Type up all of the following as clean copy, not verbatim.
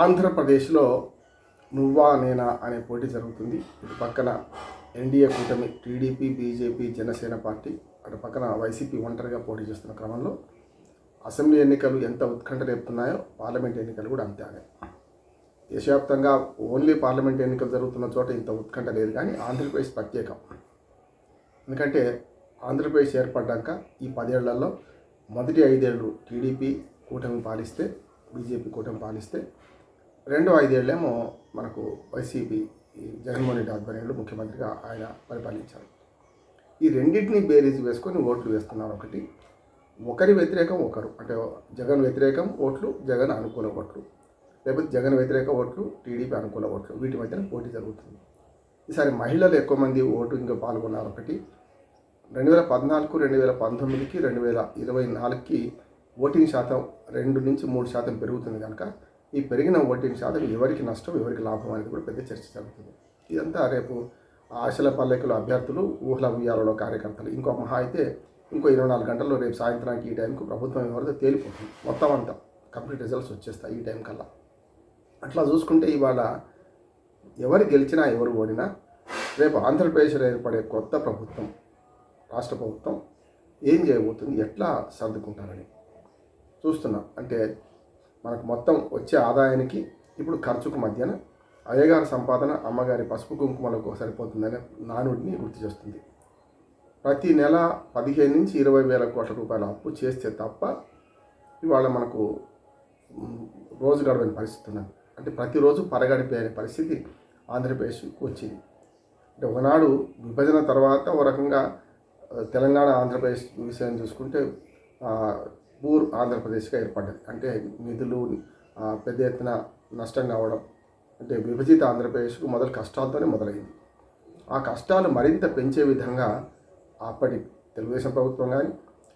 ఆంధ్రప్రదేశ్లో నువ్వా నేనా అనే పోటీ జరుగుతుంది. ఇటు పక్కన ఎన్డీఏ కూటమి టీడీపీ, బీజేపీ, జనసేన పార్టీ, అటు పక్కన వైసీపీ ఒంటరిగా పోటీ చేస్తున్న క్రమంలో అసెంబ్లీ ఎన్నికలు ఎంత ఉత్కంఠ రేపుతున్నాయో పార్లమెంట్ ఎన్నికలు కూడా అంతే ఆగాయి. దేశవ్యాప్తంగా ఓన్లీ పార్లమెంట్ ఎన్నికలు జరుగుతున్న చోట ఇంత ఉత్కంఠ లేదు, కానీ ఆంధ్రప్రదేశ్ ప్రత్యేకం. ఎందుకంటే ఆంధ్రప్రదేశ్ ఏర్పడ్డాక ఈ 10 ఏళ్లలో మొదటి 5 ఏళ్ళు టీడీపీ కూటమి పాలిస్తే, బీజేపీ కూటమి పాలిస్తే, రెండో 5 ఏళ్ళేమో మనకు వైసీపీ జగన్మోహన్ రెడ్డి ఆధ్వర్యంలో ముఖ్యమంత్రిగా ఆయన పరిపాలించారు. ఈ రెండింటిని బేరీజు వేసుకొని ఓట్లు వేస్తున్నారు. ఒకరి వ్యతిరేకం ఒకరు, అంటే జగన్ వ్యతిరేకం ఓట్లు, జగన్ అనుకూల ఓట్లు, లేకపోతే జగన్ వ్యతిరేక ఓట్లు, టీడీపీ అనుకూల ఓట్లు, వీటి మధ్యన పోటీ జరుగుతుంది. ఈసారి మహిళలు ఎక్కువ మంది ఓటింగ్లో పాల్గొన్నారు. 2014, 2019కి, 2024కి ఓటింగ్ శాతం 2 నుంచి 3% పెరుగుతుంది. కనుక ఈ పెరిగిన ఓటింగ్ శాతం ఎవరికి నష్టం, ఎవరికి లాభం అనేది కూడా పెద్ద చర్చ జరుగుతుంది. ఇదంతా రేపు ఆశల పల్లెకుల అభ్యర్థులు, ఊహల ఉయ్యాలలో కార్యకర్తలు ఇంకో మహా అయితే ఇంకో 24 గంటల్లో రేపు సాయంత్రానికి ఈ టైంకు ప్రభుత్వం ఎవరితో తేలిపోతుంది. మొత్తం అంతా కంప్లీట్ రిజల్ట్స్ వచ్చేస్తాయి ఈ టైం కల్లా. అట్లా చూసుకుంటే ఇవాళ ఎవరు గెలిచినా ఎవరు ఓడినా రేపు ఆంధ్రప్రదేశ్లో ఏర్పడే కొత్త ప్రభుత్వం, రాష్ట్ర ప్రభుత్వం ఏం చేయబోతుంది, ఎట్లా సర్దుకుంటారని చూస్తున్నాం. అంటే మనకు మొత్తం వచ్చే ఆదాయానికి ఇప్పుడు ఖర్చుకు మధ్యన అయ్యగారి సంపాదన అమ్మగారి పసుపు కుంకుమలకు సరిపోతుందనే నానుడిని గుర్తు చేస్తుంది. ప్రతి నెల 15 నుంచి 20 వేల కోట్ల రూపాయల అప్పు చేస్తే తప్ప ఇవాళ మనకు రోజు గడవని పరిస్థితి ఉన్నది. అంటే ప్రతిరోజు పరగడిపే అనే పరిస్థితి ఆంధ్రప్రదేశ్కు వచ్చింది. అంటే ఒకనాడు విభజన తర్వాత ఒక రకంగా తెలంగాణ ఆంధ్రప్రదేశ్ విషయం చూసుకుంటే పూర్ ఆంధ్రప్రదేశ్గా ఏర్పడ్డది. అంటే నిధులు పెద్ద ఎత్తున నష్టం కావడం, అంటే విభజిత ఆంధ్రప్రదేశ్కు మొదలు కష్టాలతోనే మొదలైంది. ఆ కష్టాలు మరింత పెంచే విధంగా అప్పటి తెలుగుదేశం ప్రభుత్వం కానీ,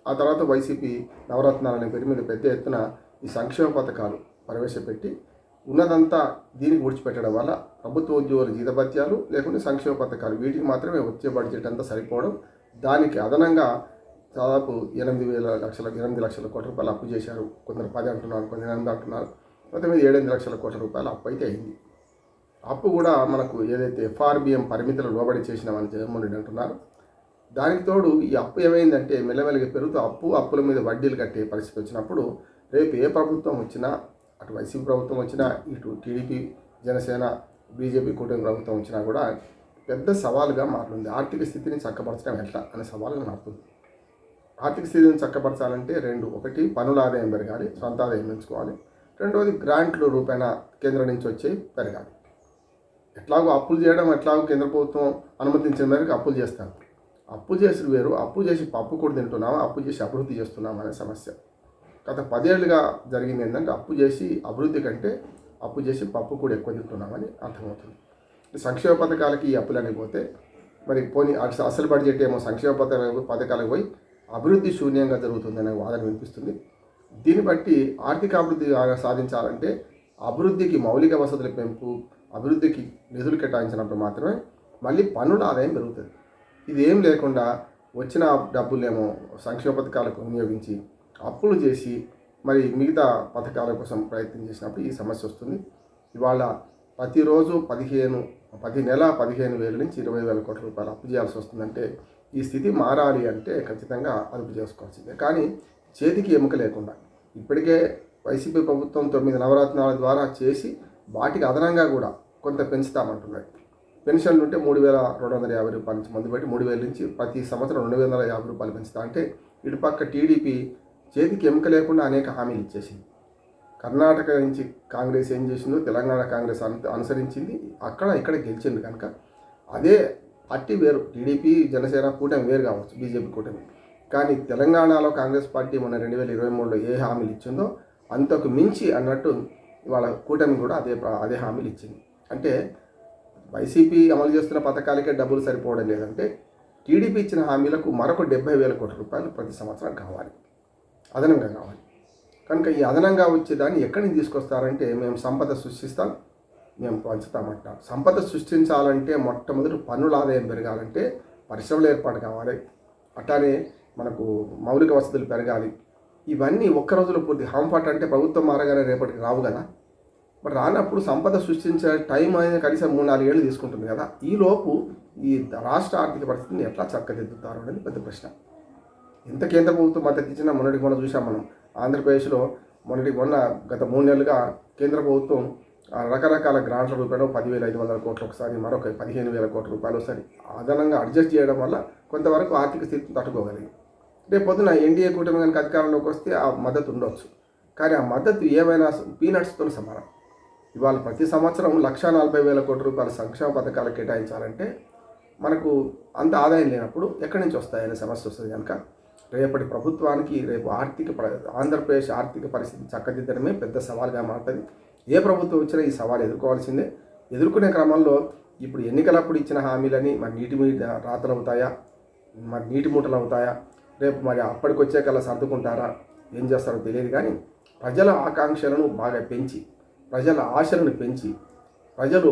ఆ తర్వాత వైసీపీ నవరత్నాలు అనే పేరు మీద పెద్ద ఎత్తున ఈ సంక్షేమ పథకాలు ప్రవేశపెట్టి ఉన్నదంతా దీనికి విడిచిపెట్టడం వల్ల ప్రభుత్వ ఉద్యోగుల జీతభత్యాలు లేకుంటే సంక్షేమ పథకాలు వీటికి మాత్రమే వచ్చే బడ్జెట్ అంతా సరిపోవడం, దానికి అదనంగా దాదాపు 8 లక్షల కోట్ల రూపాయలు అప్పు చేశారు. కొందరు 10 అంటున్నారు, కొందరు 8 అంటున్నారు. మొత్తం మీద 7 లక్షల కోట్ల రూపాయలు అప్పు అయితే అయింది. అప్పు కూడా మనకు ఏదైతే ఎఫ్ఆర్బిఎం పరిమితులు లోబడి చేసినామని జగన్మోహన్ రెడ్డి అంటున్నారు. దానికి తోడు ఈ అప్పు ఏమైందంటే మెల్లమెల్లగా పెరుగుతూ అప్పుల మీద వడ్డీలు కట్టే పరిస్థితి వచ్చినప్పుడు రేపు ఏ ప్రభుత్వం వచ్చినా, అటు వైసీపీ ప్రభుత్వం వచ్చినా, ఇటు టీడీపీ, జనసేన, బీజేపీ కూటమి ప్రభుత్వం వచ్చినా కూడా పెద్ద సవాలుగా మారుతుంది. ఆర్థిక స్థితిని చక్కపరచడం ఎట్లా అనే సవాలుగా మారుతుంది. ఆర్థిక స్థితిని చక్కపరచాలంటే 2: ఒకటి పన్నుల ఆదాయం పెరగాలి, సొంత ఆదాయం పెంచుకోవాలి. రెండవది గ్రాంట్లు రూపాయన కేంద్రం నుంచి వచ్చేవి పెరగాలి. ఎట్లాగో అప్పులు చేయడం, ఎట్లాగో కేంద్ర ప్రభుత్వం అనుమతించిన మేరకు అప్పులు చేస్తారు. అప్పు చేసి వేరు, అప్పు చేసి పప్పు కూడా తింటున్నామా, అప్పు చేసి అభివృద్ధి చేస్తున్నామా అనే సమస్య. గత 10 ఏళ్ళుగా జరిగింది ఏంటంటే అప్పు చేసి అభివృద్ధి కంటే అప్పు చేసి పప్పు కూడా ఎక్కువ తింటున్నామని అర్థమవుతుంది. సంక్షేమ పథకాలకి ఈ అప్పులు పోతే మరి పోనీ అసలు బడ్జెట్ ఏమో సంక్షేమ పథకాలకు పోయి అభివృద్ధి శూన్యంగా జరుగుతుందనే వాదన వినిపిస్తుంది. దీన్ని బట్టి ఆర్థిక అభివృద్ధి సాధించాలంటే అభివృద్ధికి మౌలిక వసతుల పెంపు, అభివృద్ధికి నిధులు కేటాయించినప్పుడు మాత్రమే మళ్ళీ పన్నుల ఆదాయం పెరుగుతుంది. ఇది ఏం లేకుండా వచ్చిన డబ్బులేమో సంక్షేమ పథకాలకు వినియోగించి అప్పులు చేసి మరి మిగతా పథకాల కోసం ప్రయత్నం చేసినప్పుడు ఈ సమస్య వస్తుంది. ఇవాళ ప్రతిరోజు 15 వేల నుంచి 20 వేల కోట్ల రూపాయలు అప్పు చేయాల్సి వస్తుందంటే ఈ స్థితి మారాలి అంటే ఖచ్చితంగా అదుపు చేసుకోవాల్సిందే. కానీ చేతికి ఎముక లేకుండా ఇప్పటికే వైసీపీ ప్రభుత్వం 9 నవరత్నాల ద్వారా చేసి వాటికి అదనంగా కూడా కొంత పెంచుతామంటున్నాడు. పెన్షన్లు ఉంటే 3,250 రూపాయల నుంచి మొదలుపెట్టి 3,000 నుంచి ప్రతి సంవత్సరం 250 రూపాయలు పెంచుతా అంటే ఇటుపక్క టీడీపీ చేతికి ఎముక లేకుండా అనేక హామీలు ఇచ్చేసింది. కర్ణాటక నుంచి కాంగ్రెస్ ఏం చేసిందో తెలంగాణ కాంగ్రెస్ అనుసరించింది, అక్కడ ఇక్కడ గెలిచింది. కనుక అదే పార్టీ వేరు, టీడీపీ జనసేన కూటమి వేరు కావచ్చు, బీజేపీ కూటమి. కానీ తెలంగాణలో కాంగ్రెస్ పార్టీ మొన్న 2023లో ఏ హామీలు ఇచ్చిందో అంతకు మించి అన్నట్టు వాళ్ళ కూటమి కూడా అదే హామీలు ఇచ్చింది. అంటే వైసీపీ అమలు చేస్తున్న పథకాలకే డబ్బులు సరిపోవడం లేదంటే టీడీపీ ఇచ్చిన హామీలకు మరొక 70,000 కోట్ల రూపాయలు ప్రతి సంవత్సరం కావాలి, అదనంగా కావాలి. కనుక ఈ అదనంగా వచ్చేదాన్ని ఎక్కడి నుంచి తీసుకొస్తారంటే మేము సంపద సృష్టిస్తాం, మేము పంచుతామంటాం. సంపద సృష్టించాలంటే మొట్టమొదటి పన్నుల ఆదాయం పెరగాలంటే పరిశ్రమల ఏర్పాటు కావాలి, అట్లానే మనకు మౌలిక వసతులు పెరగాలి. ఇవన్నీ ఒక్క రోజులో పూర్తి. హాంఫాట్ అంటే ప్రభుత్వం మారగానే రేపటికి రావు కదా. మరి రానప్పుడు సంపద సృష్టించే టైం అనేది కనీసం 3-4 ఏళ్ళు తీసుకుంటుంది కదా. ఈలోపు ఈ రాష్ట్ర ఆర్థిక పరిస్థితిని ఎట్లా చక్కదిద్దుతారు అనేది పెద్ద ప్రశ్న. ఎంత కేంద్ర ప్రభుత్వం మద్దతు ఇచ్చినా మొన్న చూసాం మనం. ఆంధ్రప్రదేశ్లో గత 3 నెలలుగా కేంద్ర ప్రభుత్వం రకరకాల గ్రాంట్ల రూపాయలు 10,500 కోట్లు ఒకసారి, మరొక 15,000 కోట్ల రూపాయలు ఒకసారి అదనంగా అడ్జస్ట్ చేయడం వల్ల కొంతవరకు ఆర్థిక స్థితిని తట్టుకోగలిగింది. రేపు పొద్దున ఎన్డీఏ కూటమి కనుక అధికారంలోకి వస్తే ఆ మద్దతు ఉండొచ్చు, కానీ ఆ మద్దతు ఏమైనా పీనట్స్తో సమానం. ఇవాళ ప్రతి సంవత్సరం 1,40,000 కోట్ల రూపాయల సంక్షేమ పథకాలు కేటాయించాలంటే మనకు అంత ఆదాయం లేనప్పుడు ఎక్కడి నుంచి వస్తాయనే సమస్య వస్తుంది. కనుక రేపటి ప్రభుత్వానికి రేపు ఆంధ్రప్రదేశ్ ఆర్థిక పరిస్థితి చక్కదిద్దడమే పెద్ద సవాల్గా మారుతుంది. ఏ ప్రభుత్వం వచ్చినా ఈ సవాల్ ఎదుర్కోవాల్సిందే. ఎదుర్కొనే క్రమంలో ఇప్పుడు ఎన్నికలప్పుడు ఇచ్చిన హామీలని మరి నీటి రాతలు అవుతాయా, మరి నీటి మూటలు అవుతాయా, రేపు మరి అప్పటికొచ్చాకల్లా సర్దుకుంటారా, ఏం చేస్తారో తెలియదు. కానీ ప్రజల ఆకాంక్షలను బాగా పెంచి, ప్రజల ఆశలను పెంచి, ప్రజలు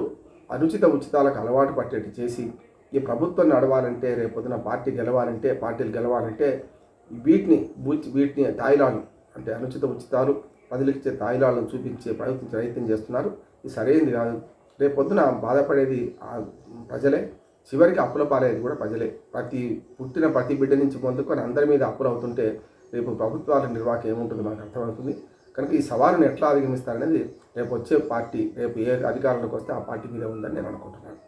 అనుచిత ఉచితాలకు అలవాటు పట్టేట్టు చేసి ఈ ప్రభుత్వం నడవాలంటే, రేపొద్దున పార్టీలు గెలవాలంటే వీటిని తాయిలాలు అంటే అనుచిత ఉచితాలు, ప్రజలకు ఇచ్చే తాయిలాలను చూపించే ప్రయత్నం చేస్తున్నారు. ఇది సరైనది కాదు. రేపొద్దున బాధపడేది ప్రజలే, చివరికి అప్పుల పాలయ్యేది కూడా ప్రజలే. పుట్టిన ప్రతి బిడ్డ నుంచి పొందుకొని అందరి మీద అప్పులు అవుతుంటే రేపు ప్రభుత్వాల నిర్వాహకం ఏముంటుందో మనకు అర్థమవుతుంది. కనుక ఈ సవాలును ఎట్లా అధిగమిస్తారనేది రేపు వచ్చే పార్టీ, రేపు ఏ అధికారంలోకి వస్తే ఆ పార్టీ మీద ఉందని నేను అనుకుంటున్నాను.